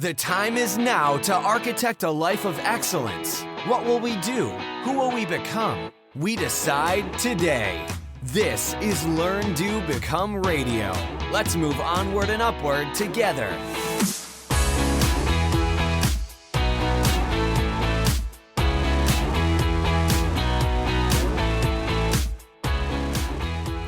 The time is now to architect a life of excellence. What will we do? Who will we become? We decide today. This is Learn, Do, Become Radio. Let's move onward and upward together.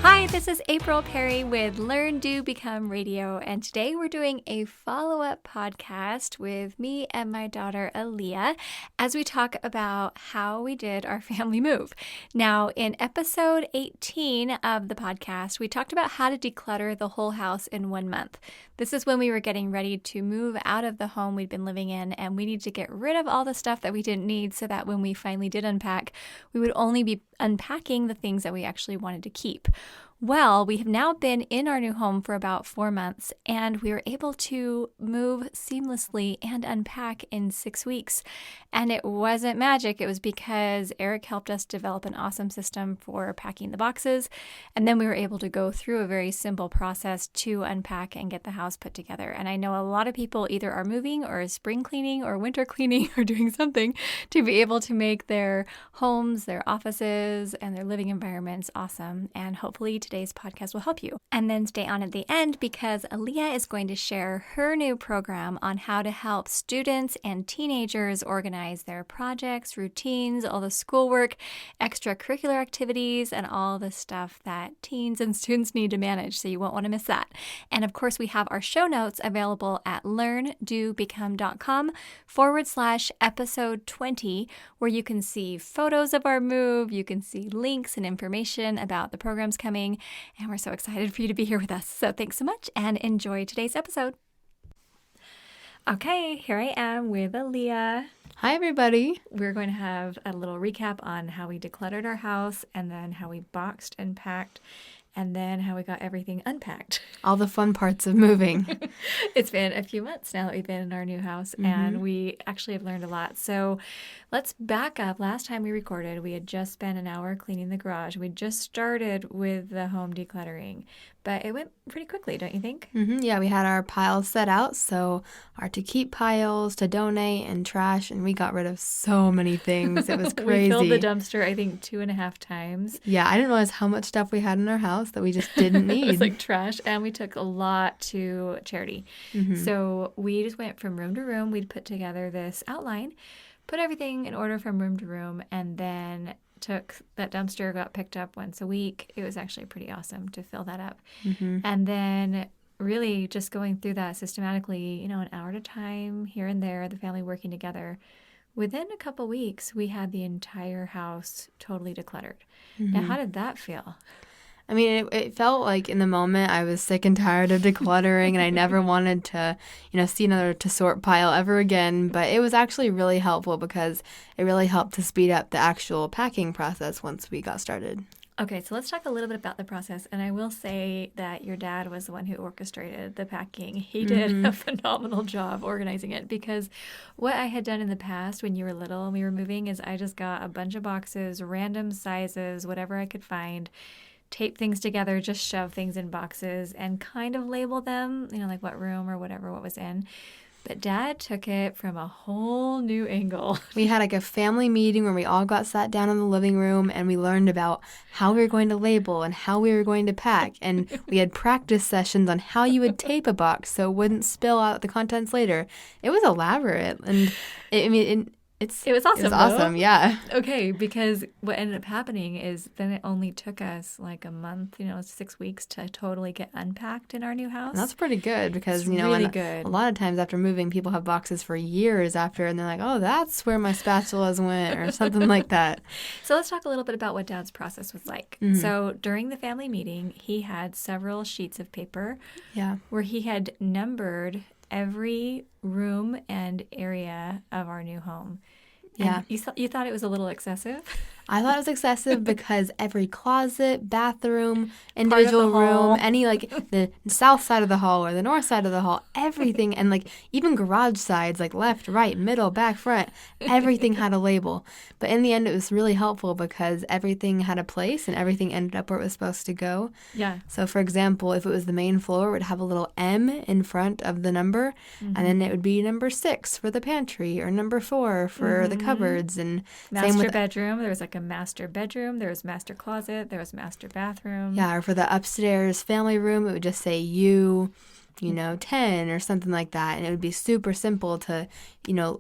Hi, this is April Perry with Learn, Do, Become Radio, and today we're doing a follow-up podcast with me and my daughter Aaliyah as we talk about how we did our family move. Now, in episode 18 of the podcast, we talked about how to declutter the whole house in 1 month. This is when we were getting ready to move out of the home we'd been living in, and we needed to get rid of all the stuff that we didn't need so that when we finally did unpack, we would only be unpacking the things that we actually wanted to keep. Well, we have now been in our new home for about 4 months, and we were able to move seamlessly and unpack in 6 weeks. And it wasn't magic. It was because Eric helped us develop an awesome system for packing the boxes. And then we were able to go through a very simple process to unpack and get the house put together. And I know a lot of people either are moving or spring cleaning or winter cleaning or doing something to be able to make their homes, their offices, and their living environments awesome. And hopefully today's podcast will help you. And then stay on at the end because Aaliyah is going to share her new program on how to help students and teenagers organize their projects, routines, all the schoolwork, extracurricular activities, and all the stuff that teens and students need to manage. So you won't want to miss that. And of course, we have our show notes available at learndobecome.com/episode 20, where you can see photos of our move, you can see links and information about the programs coming. And we're so excited for you to be here with us. So thanks so much and enjoy today's episode. Okay, here I am with Aaliyah. Hi, everybody. We're going to have a little recap on how we decluttered our house and then how we boxed and packed and then how we got everything unpacked. All the fun parts of moving. It's been a few months now that we've been in our new house, and we actually have learned a lot. So let's back up. Last time we recorded, we had just spent an hour cleaning the garage. We just started with the home decluttering, but it went pretty quickly, don't you think? Yeah, we had our piles set out, so our to-keep piles, to donate, and trash, and we got rid of so many things. It was crazy. We filled the dumpster, I think, 2.5 times. Yeah, I didn't realize how much stuff we had in our house that we just didn't need. It was like trash, and we took a lot to charity. So we just went from room to room. We'd put together this outline, put everything in order from room to room, and then took that dumpster, got picked up once a week. It was actually pretty awesome to fill that up. And then really just going through that systematically, an hour at a time, here and there, the family working together. Within a couple weeks, we had the entire house totally decluttered. Now, how did that feel? I mean, it felt like in the moment I was sick and tired of decluttering and I never wanted to, see another to sort pile ever again. But it was actually really helpful because it really helped to speed up the actual packing process once we got started. Okay, so let's talk a little bit about the process. And I will say that your dad was the one who orchestrated the packing. He did a phenomenal job organizing it because what I had done in the past when you were little and we were moving is I just got a bunch of boxes, random sizes, whatever I could find, tape things together, just shove things in boxes and kind of label them, like what room or whatever, what was in. But Dad took it from a whole new angle. We had like a family meeting where we all got sat down in the living room and we learned about how we were going to label and how we were going to pack. And we had practice sessions on how you would tape a box so it wouldn't spill out the contents later. It was elaborate. And it was awesome. It was awesome, yeah. Okay, because what ended up happening is then it only took us like a month, 6 weeks to totally get unpacked in our new house. And that's pretty good because, really good. A lot of times after moving, people have boxes for years after, and they're like, oh, that's where my spatulas went or something like that. So let's talk a little bit about what Dad's process was like. So during the family meeting, he had several sheets of paper where he had numbered every room and area of our new home. And you thought it was a little excessive? I thought it was excessive because every closet, bathroom, individual room, any like the south side of the hall or the north side of the hall, everything, and like even garage sides, like left, right, middle, back, front, everything had a label. But in the end, it was really helpful because everything had a place and everything ended up where it was supposed to go. Yeah. So, for example, if it was the main floor, it would have a little M in front of the number, and then it would be number 6 for the pantry or number 4 for the cupboards. And same Master with bedroom. There was like a master bedroom. There was master closet. There was master bathroom. or for the upstairs family room, it would just say U 10 or something like that. And it would be super simple to,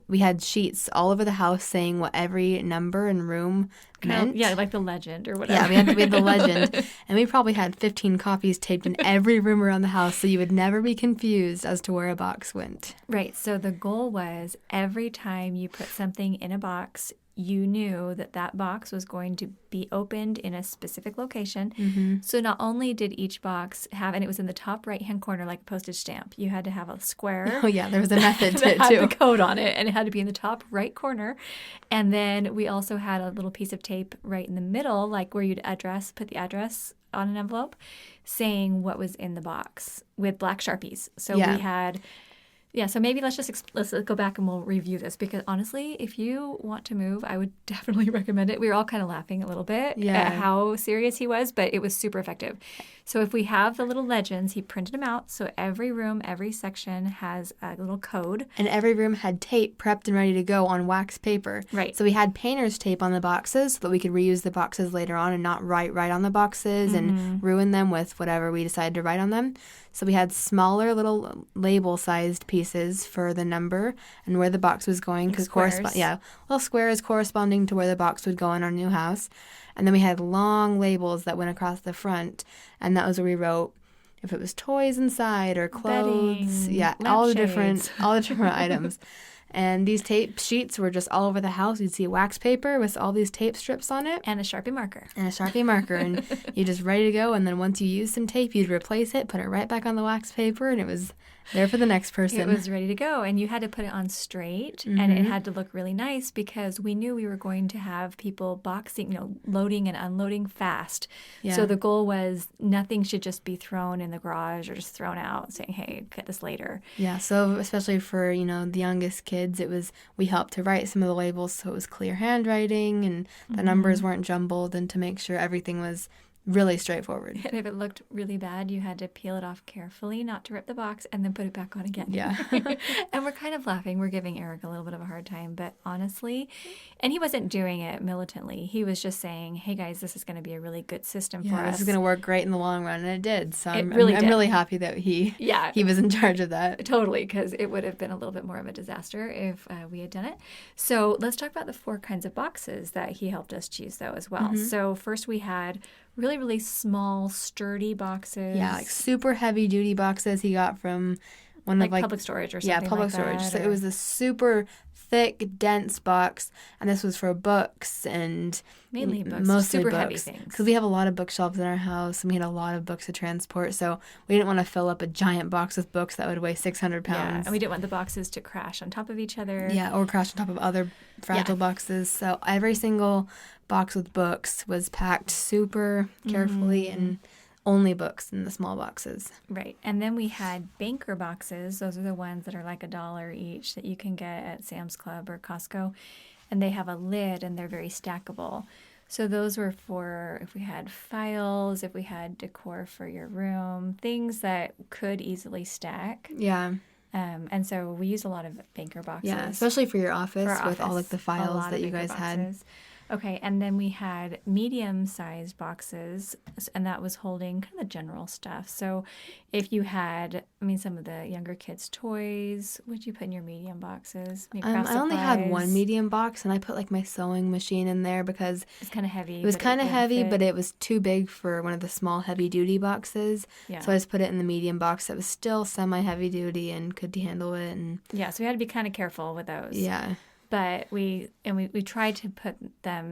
we had sheets all over the house saying what every number and room meant. Yeah, like the legend or whatever. Yeah, we had the legend. And we probably had 15 copies taped in every room around the house so you would never be confused as to where a box went. Right. So the goal was every time you put something in a box, you knew that that box was going to be opened in a specific location. So not only did each box have, and it was in the top right-hand corner like a postage stamp, you had to have a square. Oh, yeah, there was a method to that it, had too. the code on it, and it had to be in the top right corner. And then we also had a little piece of tape right in the middle, like where you'd put the address on an envelope, saying what was in the box with black Sharpies. So we had... Yeah, so maybe let's go back and we'll review this because honestly, if you want to move, I would definitely recommend it. We were all kind of laughing a little bit at how serious he was, but it was super effective. So if we have the little legends, he printed them out. So every room, every section has a little code. And every room had tape prepped and ready to go on wax paper. Right. So we had painter's tape on the boxes so that we could reuse the boxes later on and not write right on the boxes and ruin them with whatever we decided to write on them. So we had smaller little label-sized pieces for the number and where the box was going. Like squares. Little squares corresponding to where the box would go in our new house. And then we had long labels that went across the front, and that was where we wrote if it was toys inside or clothes. Bedding, all the lampshades. different items. And these tape sheets were just all over the house. You'd see wax paper with all these tape strips on it. And a Sharpie marker. And you're just ready to go. And then once you use some tape, you'd replace it, put it right back on the wax paper, and it was there for the next person. It was ready to go. And you had to put it on straight, and it had to look really nice because we knew we were going to have people boxing, loading and unloading fast. Yeah. So the goal was nothing should just be thrown in the garage or just thrown out saying, hey, get this later. Yeah, so especially for, the youngest kids, we helped to write some of the labels so it was clear handwriting and the numbers weren't jumbled and to make sure everything was really straightforward. And if it looked really bad, you had to peel it off carefully, not to rip the box, and then put it back on again. Yeah. And we're kind of laughing. We're giving Eric a little bit of a hard time, but honestly, and he wasn't doing it militantly. He was just saying, hey guys, this is going to be a really good system for us. This is going to work great in the long run, and it did. So I'm did. really happy that he was in charge of that. Totally, because it would have been a little bit more of a disaster if we had done it. So let's talk about the 4 kinds of boxes that he helped us choose, though, as well. So first we had really, really small, sturdy boxes. Yeah, like super heavy-duty boxes he got from one of public storage or something like that. Yeah, public storage. So it was a super thick, dense box, and this was for books and mainly books, mostly super books. Heavy things. Because we have a lot of bookshelves in our house, and we had a lot of books to transport, so we didn't want to fill up a giant box with books that would weigh 600 pounds. Yeah, and we didn't want the boxes to crash on top of each other. Yeah, or crash on top of other fragile boxes. So every single box with books was packed super carefully and only books in the small boxes. Right. And then we had banker boxes. Those are the ones that are like $1 each that you can get at Sam's Club or Costco. And they have a lid and they're very stackable. So those were for if we had files, if we had decor for your room, things that could easily stack. Yeah. And so we use a lot of banker boxes. Yeah, especially for your office with all like the files that you guys had. Okay, and then we had medium-sized boxes, and that was holding kind of the general stuff. So if you had, some of the younger kids' toys, what'd you put in your medium boxes? Maybe I only had one medium box, and I put like my sewing machine in there because it's kind of heavy. It was kind of heavy, but it was too big for one of the small heavy-duty boxes. Yeah. So I just put it in the medium box that was still semi-heavy-duty and could handle it. And yeah, so we had to be kind of careful with those. Yeah. But we tried to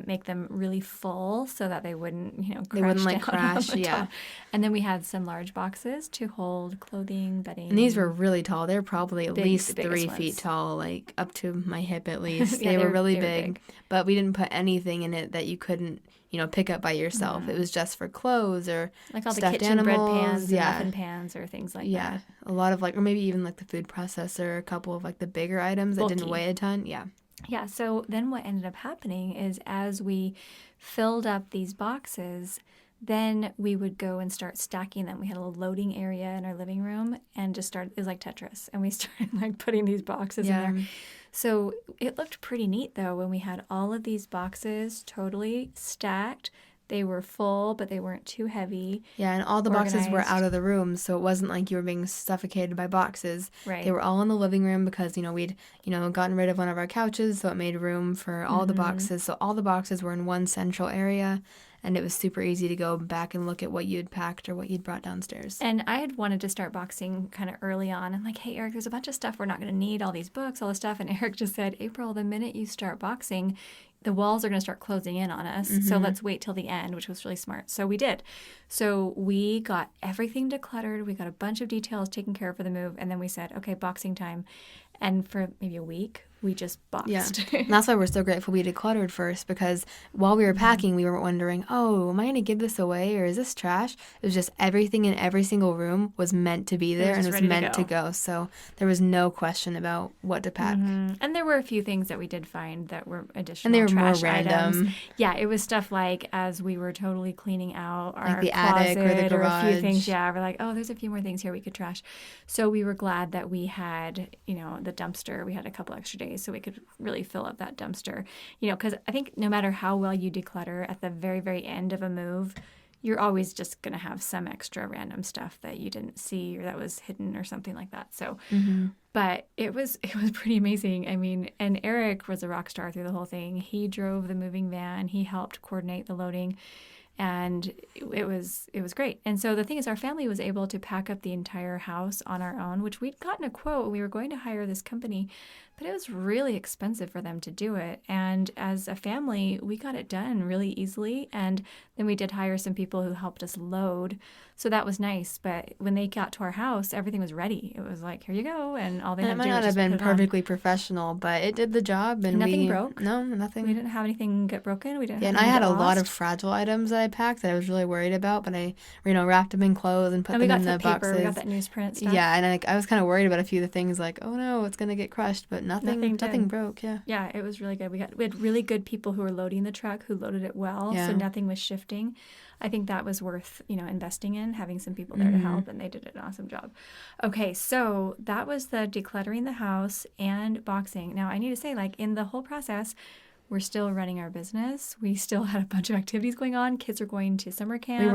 make them really full so that they wouldn't, They wouldn't down crash, on the yeah. top. And then we had some large boxes to hold clothing, bedding. And these were really tall. They're probably at least the 3 biggest feet ones. tall, like up to my hip at least. Yeah, they were really they were big. But we didn't put anything in it that you couldn't, pick up by yourself. It was just for clothes or Like all the stuffed kitchen animals. bread pans and yeah. muffin pans or things like Yeah. that. A lot of or maybe even the food processor, a couple of the bigger items that didn't Bulky. weigh a ton. Yeah. Yeah, so then what ended up happening is as we filled up these boxes, then we would go and start stacking them. We had a little loading area in our living room and it was like Tetris. And we started putting these boxes in there. So it looked pretty neat though when we had all of these boxes totally stacked. They were full, but they weren't too heavy. Yeah, and all the boxes were organized. out of the room, so it wasn't like you were being suffocated by boxes. Right. They were all in the living room because, we'd, gotten rid of one of our couches, so it made room for all the boxes. So all the boxes were in one central area, and it was super easy to go back and look at what you'd packed or what you'd brought downstairs. And I had wanted to start boxing kind of early on. I'm like, hey, Eric, there's a bunch of stuff we're not going to need, all these books, all this stuff. And Eric just said, April, the minute you start boxing, the walls are going to start closing in on us. So let's wait till the end, which was really smart. So we did. So we got everything decluttered. We got a bunch of details taken care of for the move. And then we said, okay, boxing time. And for maybe a week, we just boxed. Yeah. And that's why we're so grateful we decluttered first, because while we were packing, we were wondering, am I going to give this away or is this trash? It was just everything in every single room was meant to be there and was meant to go. So there was no question about what to pack. And there were a few things that we did find that were additional And they were trash more random. items. Yeah, it was stuff like as we were totally cleaning out our the closet attic or the or a few garage. things. Yeah, we're like, there's a few more things here we could trash. So we were glad that we had, the dumpster. We had a couple extra days so we could really fill up that dumpster. Because I think no matter how well you declutter at the very, very end of a move, you're always just going to have some extra random stuff that you didn't see or that was hidden or something like that. So, but it was pretty amazing. I mean, and Eric was a rock star through the whole thing. He drove the moving van. He helped coordinate the loading. And it was great. And so the thing is, our family was able to pack up the entire house on our own, which we'd gotten a quote. We were going to hire this company, but it was really expensive for them to do it. And as a family, we got it done really easily. And then we did hire some people who helped us load. So that was nice. But when they got to our house, everything was ready. It was like, here you go. And all they had to do was It might not just have been put it on. perfectly professional, but it did the job. And Nothing broke? No, nothing. We didn't have anything get broken. We didn't. Yeah, have and I had anything a get lot of lost. fragile items that I packed that I was really worried about, but I, wrapped them in clothes and put And we them got in the the paper. boxes. We got that newsprint stuff. Yeah, and I was kind of worried about a few of the things, like, oh no, it's gonna get crushed, but nothing did. broke. Yeah. Yeah, it was really good. We had really good people who were loading the truck who loaded it well, Yeah. so nothing was shifting. I think that was worth, investing in, having some people there to help, and they did an awesome job. Okay, so that was the decluttering the house and boxing. Now, I need to say, in the whole process, we're still running our business. We still had a bunch of activities going on. Kids are going to summer camps.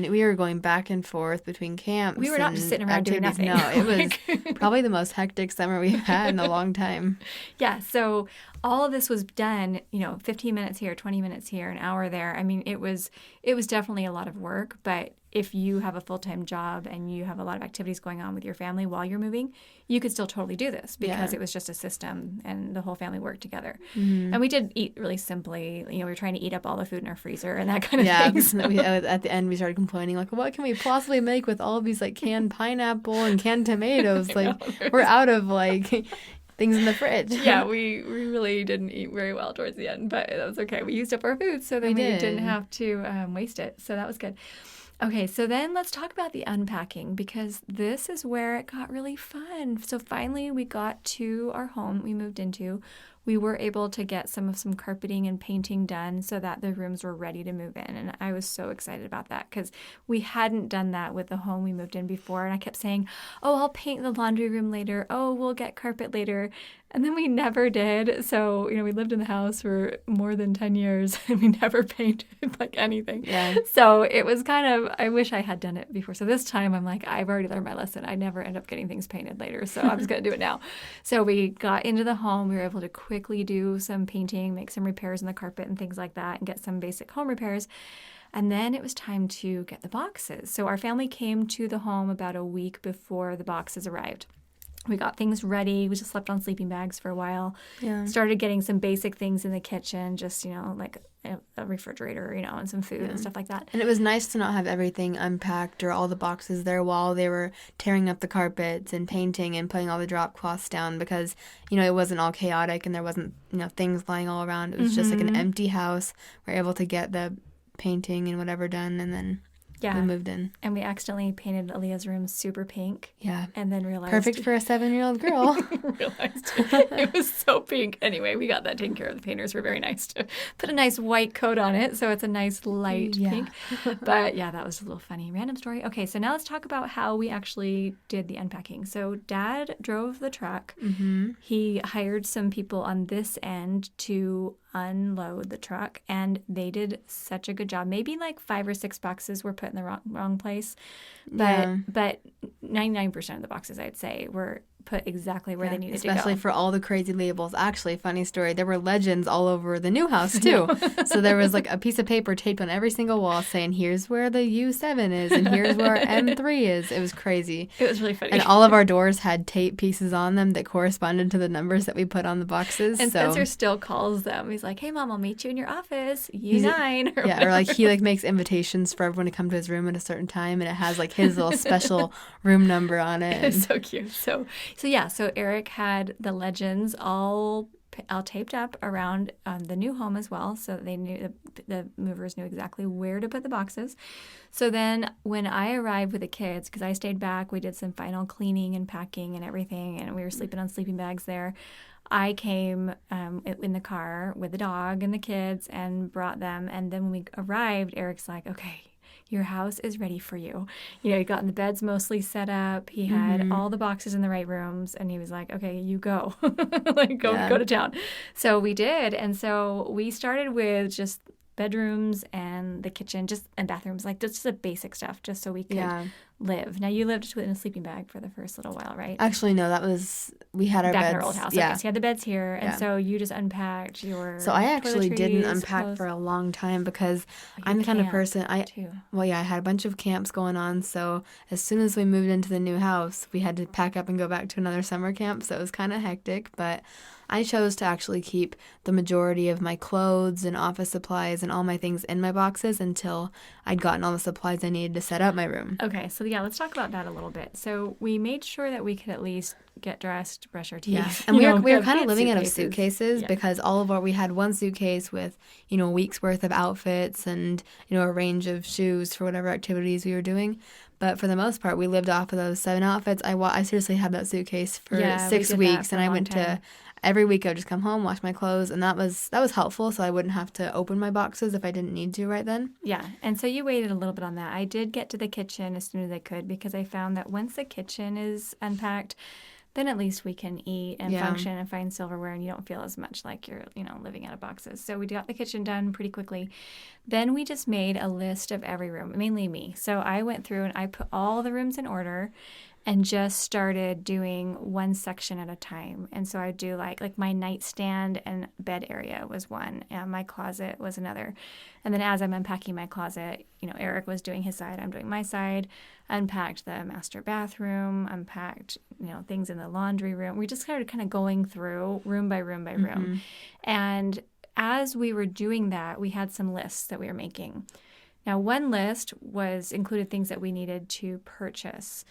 We were going back and forth between camps. We were not and just sitting around doing activities. nothing. No, it was probably the most hectic summer we've had in a long time. Yeah, so all of this was done, 15 minutes here, 20 minutes here, an hour there. I mean, it was definitely a lot of work, but if you have a full-time job and you have a lot of activities going on with your family while you're moving, you could still totally do this because it was just a system and the whole family worked together. And we did eat really simply. We were trying to eat up all the food in our freezer and that kind of thing. Yeah, at the end we started complaining, what can we possibly make with all of these canned pineapple and canned tomatoes? We're out of things in the fridge. Yeah, we really didn't eat very well towards the end, but that was okay. We used up our food, so then we didn't have to waste it. So that was good. Okay, so then let's talk about the unpacking because this is where it got really fun. So finally we got to our home we moved into. We were able to get some carpeting and painting done so that the rooms were ready to move in. And I was so excited about that because we hadn't done that with the home we moved in before. And I kept saying, I'll paint the laundry room later. We'll get carpet later. And then we never did. So, we lived in the house for more than 10 years and we never painted anything. Yeah. So it was kind of, I wish I had done it before. So this time I'm like, I've already learned my lesson. I never end up getting things painted later. So I'm just going to do it now. So we got into the home. We were able to quickly do some painting, make some repairs in the carpet and things like that and get some basic home repairs. And then it was time to get the boxes. So our family came to the home about a week before the boxes arrived. We got things ready. We just slept on sleeping bags for a while. Yeah. Started getting some basic things in the kitchen, just, like a refrigerator, and some food and stuff like that. And it was nice to not have everything unpacked or all the boxes there while they were tearing up the carpets and painting and putting all the drop cloths down because, it wasn't all chaotic and there wasn't, things lying all around. It was just like an empty house. We were able to get the painting and whatever done, and then we moved in. And we accidentally painted Aaliyah's room super pink. Yeah. And then realized... Perfect for a 7-year-old girl. realized it was so pink. Anyway, we got that taken care of. The painters were very nice to put a nice white coat on it, so it's a nice light pink. But yeah, that was a little funny random story. Okay, so now let's talk about how we actually did the unpacking. So Dad drove the truck. Mm-hmm. He hired some people on this end to unload the truck, and they did such a good job. Maybe like 5 or 6 boxes were put in the wrong place, but 99% of the boxes, I'd say, were put exactly where they needed to go. Especially for all the crazy labels. Actually, funny story, there were legends all over the new house too. So there was like a piece of paper taped on every single wall saying, here's where the U7 is and here's where M3 is. It was crazy. It was really funny. And all of our doors had tape pieces on them that corresponded to the numbers that we put on the boxes. And Spencer still calls them. He's like, hey, Mom, I'll meet you in your office, U9. Or like he like makes invitations for everyone to come to his room at a certain time, and it has like his little special room number on it. It's so cute. So Eric had the legends all taped up around the new home as well, so they knew the movers knew exactly where to put the boxes. So then when I arrived with the kids, because I stayed back, we did some final cleaning and packing and everything, and we were sleeping on sleeping bags there. I came in the car with the dog and the kids and brought them, and then when we arrived, Eric's like, okay, your house is ready for you. He got in the beds mostly set up. He had all the boxes in the right rooms, and he was like, okay, you go. Go to town. So we did. And so we started with just bedrooms and the kitchen, and bathrooms, like just the basic stuff, just so we could live. Now, you lived in a sleeping bag for the first little while, right? Actually, no, we had our back beds. in our old house. Yeah. Okay, so you had the beds here, and so you just unpacked your So I actually didn't unpack clothes. for a long time because I'm the kind of person, I had a bunch of camps going on, so as soon as we moved into the new house, we had to pack up and go back to another summer camp, so it was kind of hectic, but I chose to actually keep the majority of my clothes and office supplies and all my things in my boxes until I'd gotten all the supplies I needed to set up my room. Okay, so let's talk about that a little bit. So we made sure that we could at least get dressed, brush our teeth. Yeah, and we were kind of living out of suitcases because we had one suitcase with, a week's worth of outfits and, a range of shoes for whatever activities we were doing. But for the most part, we lived off of those 7 outfits. I seriously had that suitcase for 6 weeks, and I went to every week. I would just come home, wash my clothes, and that was helpful. So I wouldn't have to open my boxes if I didn't need to right then. Yeah, and so you waited a little bit on that. I did get to the kitchen as soon as I could because I found that once the kitchen is unpacked, then at least we can eat and function and find silverware, and you don't feel as much like you're, living out of boxes. So we got the kitchen done pretty quickly. Then we just made a list of every room, mainly me. So I went through and I put all the rooms in order and just started doing one section at a time. And so I'd do like my nightstand and bed area was one, and my closet was another. And then as I'm unpacking my closet, Eric was doing his side, I'm doing my side, unpacked the master bathroom, unpacked, things in the laundry room. We just started kind of going through room by room by room. And as we were doing that, we had some lists that we were making. Now, one list included things that we needed to purchase.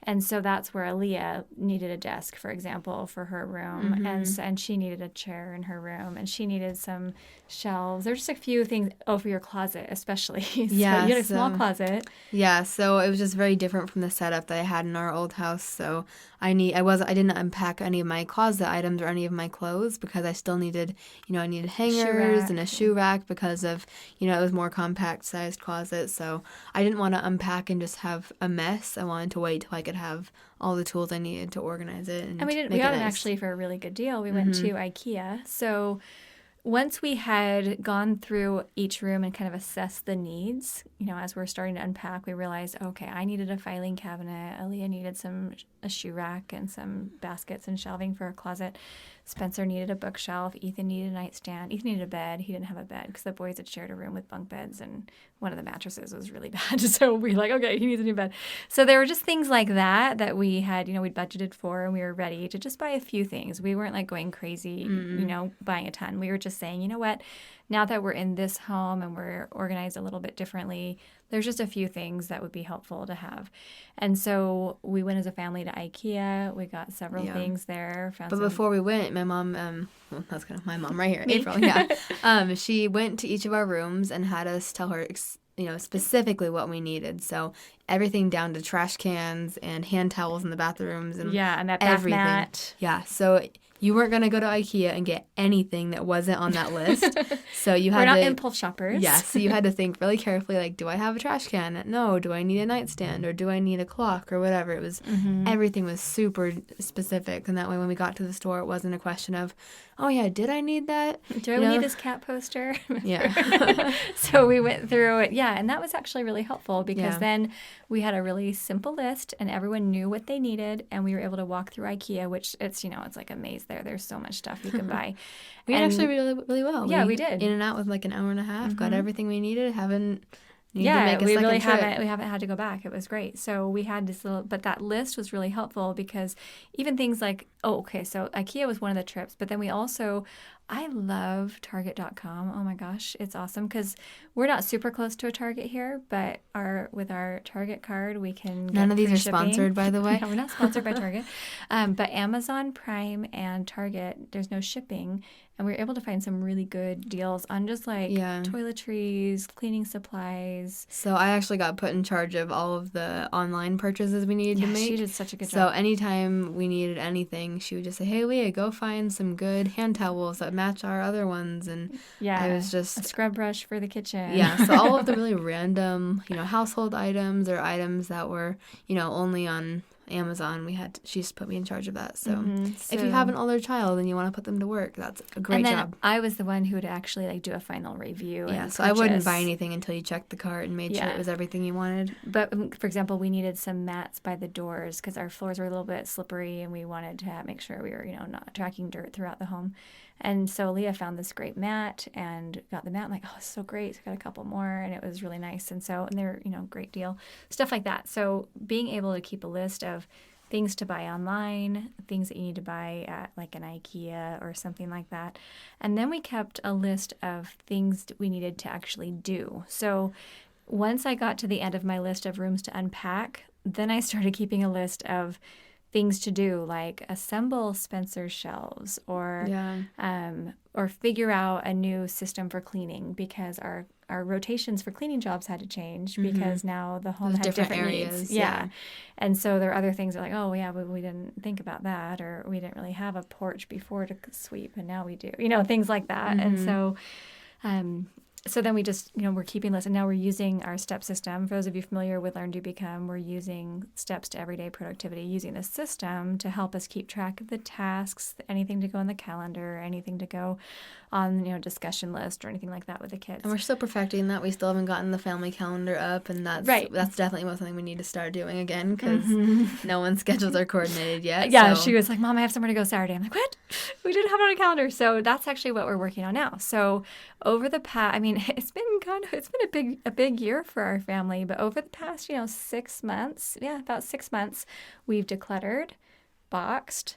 And so that's where Aaliyah needed a desk, for example, for her room. And she needed a chair in her room. And she needed some shelves. There's just a few things. Oh, for your closet, especially. So you had a small closet. Yeah, so it was just very different from the setup that I had in our old house. So I didn't unpack any of my closet items or any of my clothes because I still needed, I needed hangers and a shoe rack because of, it was more compact sized closet. So I didn't want to unpack and just have a mess. I wanted to wait till I could have all the tools I needed to organize it. And we got it actually for a really good deal. We went to IKEA. So once we had gone through each room and kind of assessed the needs, as we're starting to unpack, we realized, okay, I needed a filing cabinet. Aaliyah needed a shoe rack and some baskets and shelving for a closet. Spencer needed a bookshelf. Ethan needed a nightstand. Ethan needed a bed. He didn't have a bed because the boys had shared a room with bunk beds, and one of the mattresses was really bad. So we were like, okay, he needs a new bed. So there were just things like that we had, we'd budgeted for, and we were ready to just buy a few things. We weren't like going crazy, buying a ton. We were just saying, you know what, now that we're in this home and we're organized a little bit differently, there's just a few things that would be helpful to have. And so we went as a family to IKEA. We got several things there. But before we went, my mom, that's kind of my mom right here, April, yeah. She went to each of our rooms and had us tell her, specifically what we needed. So everything down to trash cans and hand towels in the bathrooms and and that bath mat. Yeah, so you weren't going to go to IKEA and get anything that wasn't on that list. So you had We're not impulse shoppers. Yeah, so you had to think really carefully, like, do I have a trash can? No. Do I need a nightstand? Or do I need a clock? Or whatever. It was, everything was super specific. And that way when we got to the store, it wasn't a question of, oh, yeah, did I need that? Do I need this cat poster? Yeah. So we went through it. Yeah, and that was actually really helpful because then we had a really simple list and everyone knew what they needed, and we were able to walk through IKEA, which it's like a maze there. There's so much stuff you can buy. We actually really, really well. Yeah, we did. In and out with like an hour and a half, got everything we needed, we really haven't had to go back. It was great. So we had this but that list was really helpful because even things like, so IKEA was one of the trips, but then I love Target.com. Oh my gosh, it's awesome because we're not super close to a Target here, but with our Target card, we can get None of these are shipping. Sponsored, by the way. No, we're not sponsored by Target. But Amazon Prime and Target, there's no shipping. And we were able to find some really good deals on just like toiletries, cleaning supplies. So I actually got put in charge of all of the online purchases we needed to make. She did such a good job. So anytime we needed anything, she would just say, hey, Leah, go find some good hand towels that match our other ones. And I was just... a scrub brush for the kitchen. Yeah, so all of the really random, household items or items that were, only on Amazon, she just put me in charge of that. So if you have an older child and you want to put them to work, that's a great job. I was the one who would actually do a final review. Yeah, so I wouldn't buy anything until you checked the cart and made sure it was everything you wanted. But for example, we needed some mats by the doors because our floors were a little bit slippery and we wanted to make sure we were not tracking dirt throughout the home. And so Leah found this great mat and got the mat. I'm like, oh, it's so great. So I got a couple more, and it was really nice. And they're, great deal. Stuff like that. So being able to keep a list of things to buy online, things that you need to buy at like an IKEA or something like that. And then we kept a list of things we needed to actually do. So once I got to the end of my list of rooms to unpack, then I started keeping a list of things to do, like assemble Spencer's shelves or figure out a new system for cleaning because our rotations for cleaning jobs had to change because now the home had different areas. Needs. Yeah. And so there are other things that are like, oh, yeah, we didn't think about that, or we didn't really have a porch before to sweep, and now we do, things like that. And so so then we just, we're keeping lists, and now we're using our STEP system. For those of you familiar with Learn, Do, Become, we're using steps to everyday productivity, using this system to help us keep track of the tasks, anything to go on the calendar, anything to go on, discussion list or anything like that with the kids. And we're still perfecting that. We still haven't gotten the family calendar up, and that's definitely something we need to start doing again because no one's schedules are coordinated yet. Yeah, so. She was like, Mom, I have somewhere to go Saturday. I'm like, what? We didn't have it on a calendar. So that's actually what we're working on now. So over the past, it's been a big year for our family, but over the past, 6 months, about 6 months, we've decluttered, boxed,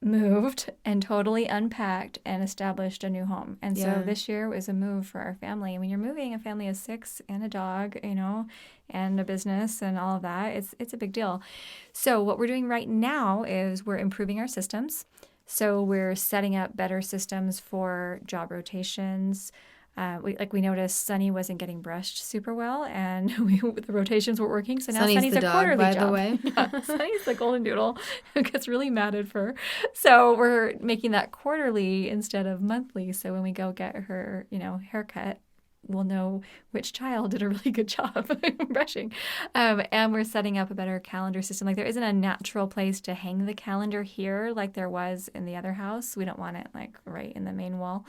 moved, and totally unpacked and established a new home. And so this year was a move for our family. You're moving a family of 6 and a dog, and a business and all of that. It's a big deal. So what we're doing right now is we're improving our systems. So we're setting up better systems for job rotations. We noticed Sunny wasn't getting brushed super well, and the rotations weren't working. So now Sunny's a quarterly by job. The way. Yeah, Sunny's the golden doodle who gets really mad at her. So we're making that quarterly instead of monthly. So when we go get her, haircut, we'll know which child did a really good job brushing. And we're setting up a better calendar system. Like there isn't a natural place to hang the calendar here like there was in the other house. We don't want it like right in the main wall.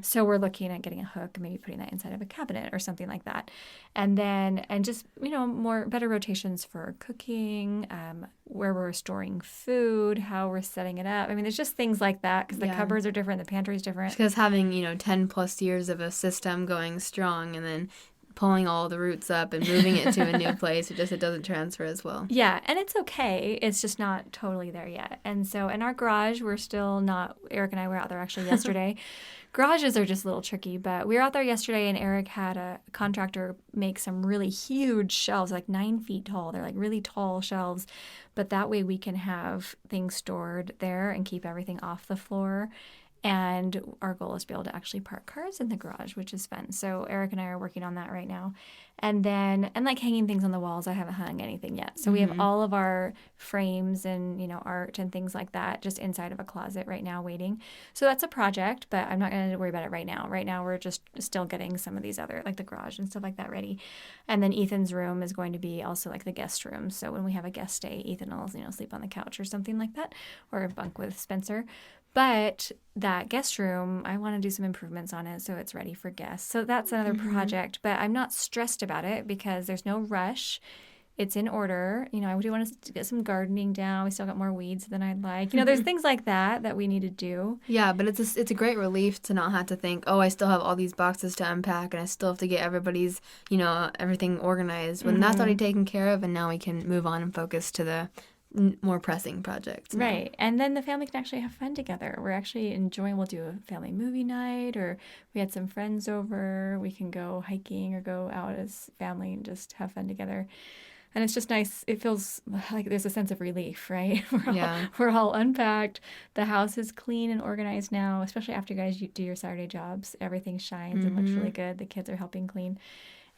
So we're looking at getting a hook and maybe putting that inside of a cabinet or something like that. And just, better rotations for cooking, where we're storing food, how we're setting it up. I mean, there's just things like that because the cupboards are different, the pantry's different. Because having, 10 plus years of a system going strong and then pulling all the roots up and moving it to a new place, it doesn't transfer as well. Yeah, and it's okay. It's just not totally there yet. And so in our garage, we're still not, Eric and I were out there actually yesterday. Garages are just a little tricky, but we were out there yesterday and Eric had a contractor make some really huge shelves, like 9 feet tall. They're like really tall shelves, but that way we can have things stored there and keep everything off the floor. And our goal is to be able to actually park cars in the garage, which is fun. So Eric and I are working on that right now. And like hanging things on the walls, I haven't hung anything yet. So we have all of our frames and, art and things like that just inside of a closet right now waiting. So that's a project, but I'm not going to worry about it right now. Right now we're just still getting some of these other, like the garage and stuff like that ready. And then Ethan's room is going to be also like the guest room. So when we have a guest stay, Ethan will, sleep on the couch or something like that, or bunk with Spencer. But that guest room, I want to do some improvements on it so it's ready for guests. So that's another project, but I'm not stressed about it because there's no rush. It's in order. I do want to get some gardening down. We still got more weeds than I'd like. There's things like that we need to do. Yeah, but it's a great relief to not have to think, oh, I still have all these boxes to unpack and I still have to get everybody's, everything organized. When that's already taken care of and now we can move on and focus to the more pressing projects. Right. And then the family can actually have fun together. We're actually enjoying, we'll do a family movie night, or we had some friends over. We can go hiking or go out as family and just have fun together. And it's just nice. It feels like there's a sense of relief, right? We're all unpacked. The house is clean and organized now, especially after you guys do your Saturday jobs. Everything shines and looks really good. The kids are helping clean.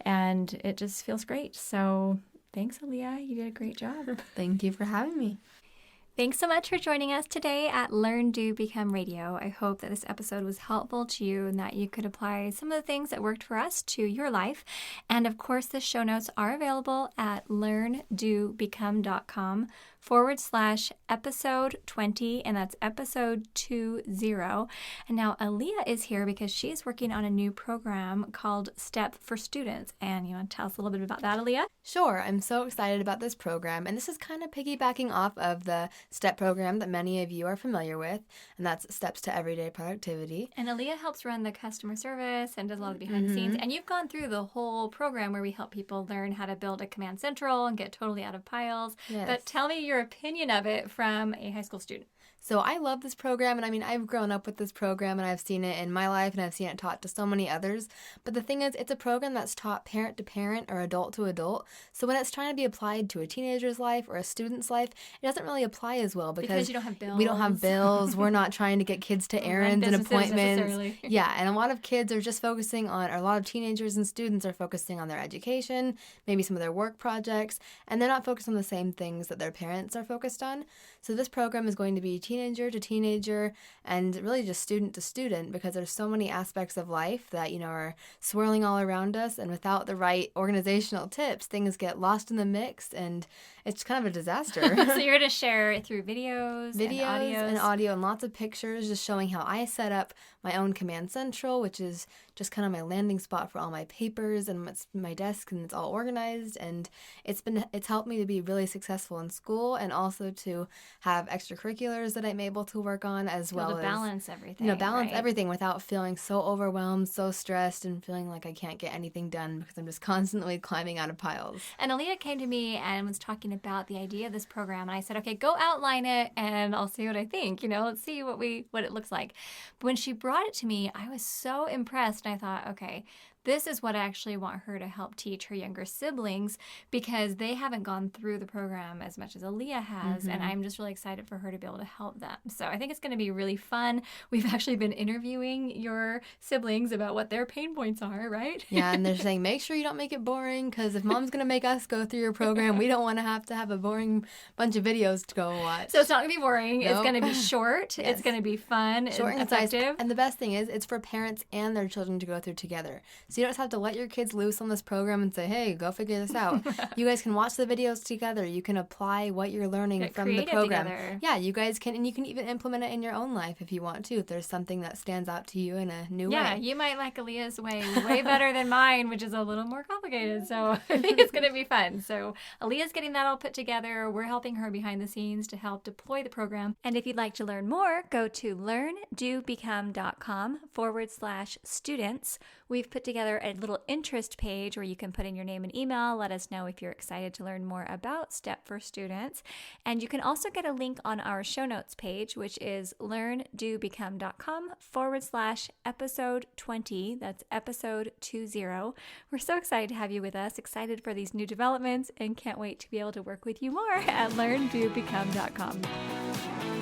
And it just feels great. So thanks, Aaliyah. You did a great job. Thank you for having me. Thanks so much for joining us today at Learn, Do, Become Radio. I hope that this episode was helpful to you and that you could apply some of the things that worked for us to your life. And of course, the show notes are available at learndobecome.com/episode 20, and that's episode 20. And now Aaliyah is here because she's working on a new program called STEP for Students. And you want to tell us a little bit about that, Aaliyah? Sure. I'm so excited about this program, and this is kind of piggybacking off of the STEP program that many of you are familiar with, and that's Steps to Everyday Productivity. And Aaliyah helps run the customer service and does a lot of behind the scenes. And you've gone through the whole program where we help people learn how to build a command central and get totally out of piles. Yes. But tell me your opinion of it from a high school student. So I love this program, and I've grown up with this program, and I've seen it in my life, and I've seen it taught to so many others. But the thing is, it's a program that's taught parent to parent or adult to adult. So when it's trying to be applied to a teenager's life or a student's life, it doesn't really apply as well because you don't have bills. We don't have bills. We're not trying to get kids to errands and appointments. Yeah, and a lot of kids are just focusing on, or a lot of teenagers and students are focusing on their education, maybe some of their work projects, and they're not focused on the same things that their parents are focused on. So this program is going to be teenager to teenager and really just student to student because there's so many aspects of life that, are swirling all around us, and without the right organizational tips, things get lost in the mix and it's kind of a disaster. So you're going to share it through videos and audio and lots of pictures just showing how I set up my own command central, which is just kind of my landing spot for all my papers and my desk, and it's all organized, and it's helped me to be really successful in school and also to have extracurriculars that I'm able to work on as well as balance everything. Balance everything without feeling so overwhelmed, so stressed, and feeling like I can't get anything done because I'm just constantly climbing out of piles. And Aaliyah came to me and was talking about the idea of this program, and I said, okay, go outline it and I'll see what I think. Let's see what it looks like. But when she brought it to me, I was so impressed, and I thought, okay, this is what I actually want her to help teach her younger siblings because they haven't gone through the program as much as Aaliyah has, and I'm just really excited for her to be able to help them. So I think it's going to be really fun. We've actually been interviewing your siblings about what their pain points are, right? Yeah, and they're saying, make sure you don't make it boring because if Mom's going to make us go through your program, we don't want to have a boring bunch of videos to go watch. So it's not going to be boring. Nope. It's going to be short. Yes. It's going to be fun, short and effective. And the best thing is it's for parents and their children to go through together. So So you don't just have to let your kids loose on this program and say, hey, go figure this out. You guys can watch the videos together. You can apply what you're learning from the program. Together. Yeah, you guys can, and you can even implement it in your own life if you want to, if there's something that stands out to you in a new way. Yeah, you might like Aaliyah's way better than mine, which is a little more complicated. So I think it's going to be fun. So Aaliyah's getting that all put together. We're helping her behind the scenes to help deploy the program. And if you'd like to learn more, go to learndobecome.com/students. We've put together a little interest page where you can put in your name and email. Let us know if you're excited to learn more about STEP for Students. And you can also get a link on our show notes page, which is learndobecome.com/episode 20. That's episode 20. We're so excited to have you with us, excited for these new developments, and can't wait to be able to work with you more at learndobecome.com.